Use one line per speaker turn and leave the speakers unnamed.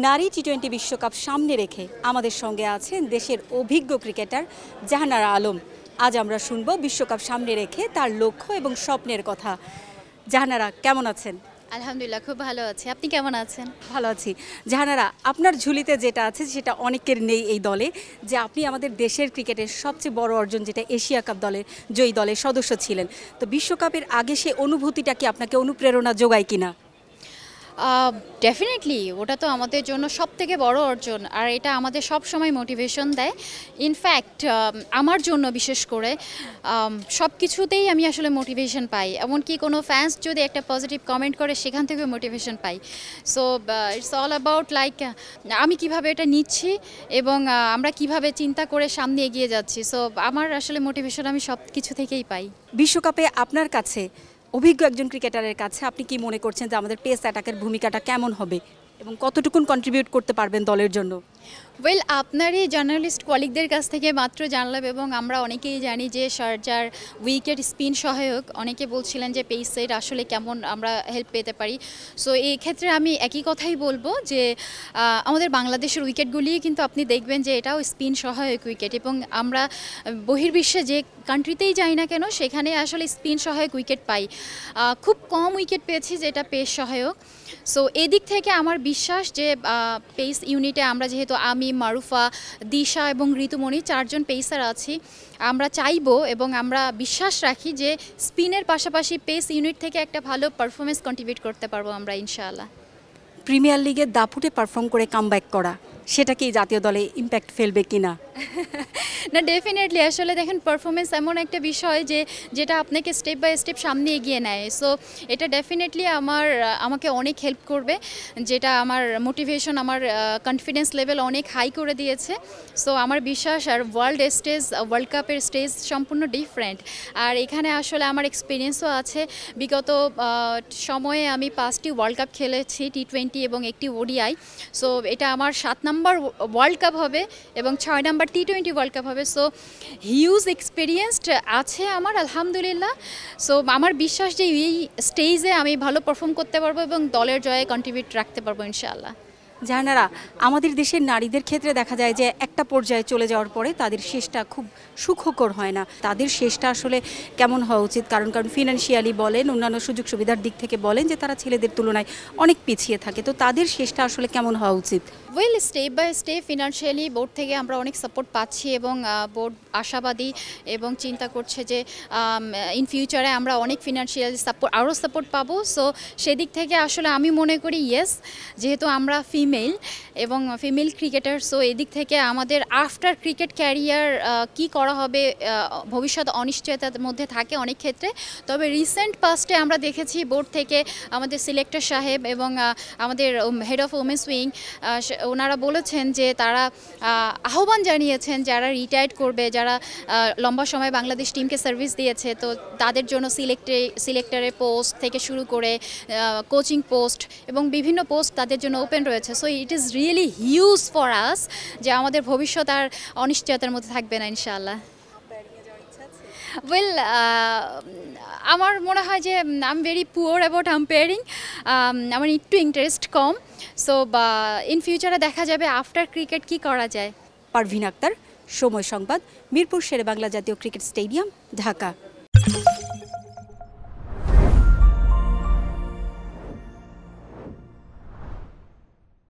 নারী টি-20 বিশ্বকাপ সামনে রেখে আমাদের সঙ্গে আছেন দেশের অভিজ্ঞ ক্রিকেটার জাহানারা আলম। আজ আমরা শুনব বিশ্বকাপ সামনে রেখে তার লক্ষ্য এবং স্বপ্নের কথা। জাহানারা, কেমন আছেন?
আলহামদুলিল্লাহ, খুব ভালো আছি। আপনি কেমন আছেন?
ভালো আছি। জাহানারা, আপনার ঝুলিতে যেটা আছে সেটা অনেকের নেই এই দলে, যে আপনি আমাদের দেশের ক্রিকেটের সবচেয়ে বড় অর্জন যেটা এশিয়া কাপ দলের জয়ী দলের সদস্য ছিলেন। তো বিশ্বকাপের আগে সে অনুভূতিটা কি আপনাকে অনুপ্রেরণা যোগায় কিনা?
ডেফিনেটলি ওটা তো আমাদের জন্য সবথেকে বড় অর্জন, আর এটা আমাদের সব সময় মোটিভেশন দেয়। ইনফ্যাক্ট আমার জন্য বিশেষ করে সব কিছুতেই আমি আসলে মোটিভেশন পাই। এমনকি কোনো ফ্যান্স যদি একটা পজিটিভ কমেন্ট করে সেখান থেকেও motivation pi. So it's all about like আমি কিভাবে এটা নিচ্ছি এবং আমরা কিভাবে চিন্তা করে সামনে এগিয়ে যাচ্ছি। সো আমার আসলে মোটিভেশন আমি সব কিছু থেকেই পাই।
বিশ্বকাপে আপনার কাছে অভিজ্ঞ একজন ক্রিকেটারের কাছে আপনি কি মনে করছেন যে আমাদের পেস অ্যাটাকের ভূমিকাটা কেমন হবে এবং কতটুকুন কন্ট্রিবিউট করতে পারবেন দলের জন্য?
ওয়েল, আপনার এই জার্নালিস্ট কলিগদের কাছ থেকে মাত্র জানলাম, এবং আমরা অনেকেই জানি যে শারজার উইকেট স্পিন সহায়ক। অনেকে বলছিলেন যে পেসের আসলে কেমন আমরা হেল্প পেতে পারি। সো এই ক্ষেত্রে আমি একই কথাই বলবো যে আমাদের বাংলাদেশের উইকেটগুলি কিন্তু আপনি দেখবেন যে এটাও স্পিন সহায়ক উইকেট, এবং আমরা বহির্বিশ্বে যে কান্ট্রিতেই যাই না কেন সেখানে আসলে স্পিন সহায়ক উইকেট পাই। খুব কম উইকেট পেয়েছি যেটা পেস সহায়ক। সো এদিক থেকে আমার বিশ্বাস যে পেস ইউনিটে আমরা যেহেতু আমি, মারুফা, দিশা এবং ঋতুমণি চারজন পেসার আছি, আমরা চাইবো এবং আমরা বিশ্বাস রাখি যে স্পিনের পাশাপাশি পেস ইউনিট থেকে একটা ভালো পারফরমেন্স কন্ট্রিবিউট করতে পারবো আমরা ইনশাআল্লাহ।
প্রিমিয়ার লিগে দাপুটে পারফর্ম করে কামব্যাক করা, সেটা কি জাতীয় দলে ইম্প্যাক্ট ফেলবে কিনা?
না, ডেফিনেটলি। আসলে দেখেন, পারফরমেন্স এমন একটা বিষয় যেটা আপনাকে স্টেপ বাই স্টেপ সামনে এগিয়ে নেয়। সো এটা ডেফিনেটলি আমাকে অনেক হেল্প করবে, যেটা আমার মোটিভেশন, আমার কনফিডেন্স লেভেল অনেক হাই করে দিয়েছে। সো আমার বিশ্বাস, আর ওয়ার্ল্ড কাপের স্টেজ সম্পূর্ণ ডিফারেন্ট। আর এখানে আসলে আমার এক্সপিরিয়েন্সও আছে। বিগত সময়ে আমি 5টি ওয়ার্ল্ড কাপ খেলেছি, টি-20 এবং একটি ওডিআই। সো এটা আমার 7 নম্বর ওয়ার্ল্ড কাপ হবে এবং 6 নম্বর টি-20 ওয়ার্ল্ড কাপ হবে। সো হিউজ এক্সপিরিয়েন্সড আছে আমার, আলহামদুলিল্লাহ। সো আমার বিশ্বাস যে এই স্টেজে আমি ভালো পারফর্ম করতে পারবো এবং দলের জয়ে কন্ট্রিবিউট রাখতে পারবো ইনশাআল্লাহ।
জাহানারা, আমাদের দেশের নারীদের ক্ষেত্রে দেখা যায় যে একটা পর্যায়ে চলে যাওয়ার পরে তাদের শেষটা খুব সুখকর হয় না। তাদের শেষটা আসলে কেমন হওয়া উচিত? কারণ ফিনান্সিয়ালি বলেন, অন্যান্য সুযোগ সুবিধার দিক থেকে বলেন যে তারা ছেলেদের তুলনায় অনেক পিছিয়ে থাকে। তো তাদের শেষটা আসলে কেমন হওয়া উচিত?
Well, step by step financially board থেকে আমরা অনেক সাপোর্ট পাচ্ছি, এবং বোর্ড আশাবাদী এবং চিন্তা করছে যে ইন ফিউচারে আমরা অনেক ফিনান্সিয়ালি আরও সাপোর্ট পাবো। সো সেদিক থেকে আসলে আমি মনে করি ইয়েস, যেহেতু আমরা ফিমেল এবং ফিমেল ক্রিকেটার, সো এদিক থেকে আমাদের আফটার ক্রিকেট ক্যারিয়ার কি করা হবে ভবিষ্যৎ অনিশ্চয়তার মধ্যে থাকে অনেক ক্ষেত্রে। তবে রিসেন্ট পাস্টে আমরা দেখেছি বোর্ড থেকে আমাদের সিলেক্টর সাহেব এবং আমাদের হেড অফ ওমেন্স উইং, ওনারা বলেছেন যে তারা আহ্বান জানিয়েছেন যারা রিটায়ার্ড করবে, যারা লম্বা সময় বাংলাদেশ টিমকে সার্ভিস দিয়েছে, তো তাদের জন্য সিলেক্টরের পোস্ট থেকে শুরু করে কোচিং পোস্ট এবং বিভিন্ন পোস্ট তাদের জন্য ওপেন রয়েছে। So it is really huge for us যে আমাদের ভবিষ্যৎ আর অনিশ্চয়তার মধ্যে থাকবে না ইনশাআল্লাহ। ওয়েল, আমার মনে হয় যে I am very poor about umpiring. আমার একটু ইন্টারেস্ট কম। সো ইন ফিউচারে দেখা যাবে আফটার ক্রিকেট কি করা যায়।
পারভিন আক্তার, সময় সংবাদ, মিরপুর শেরেবাংলা জাতীয় ক্রিকেট স্টেডিয়াম, ঢাকা।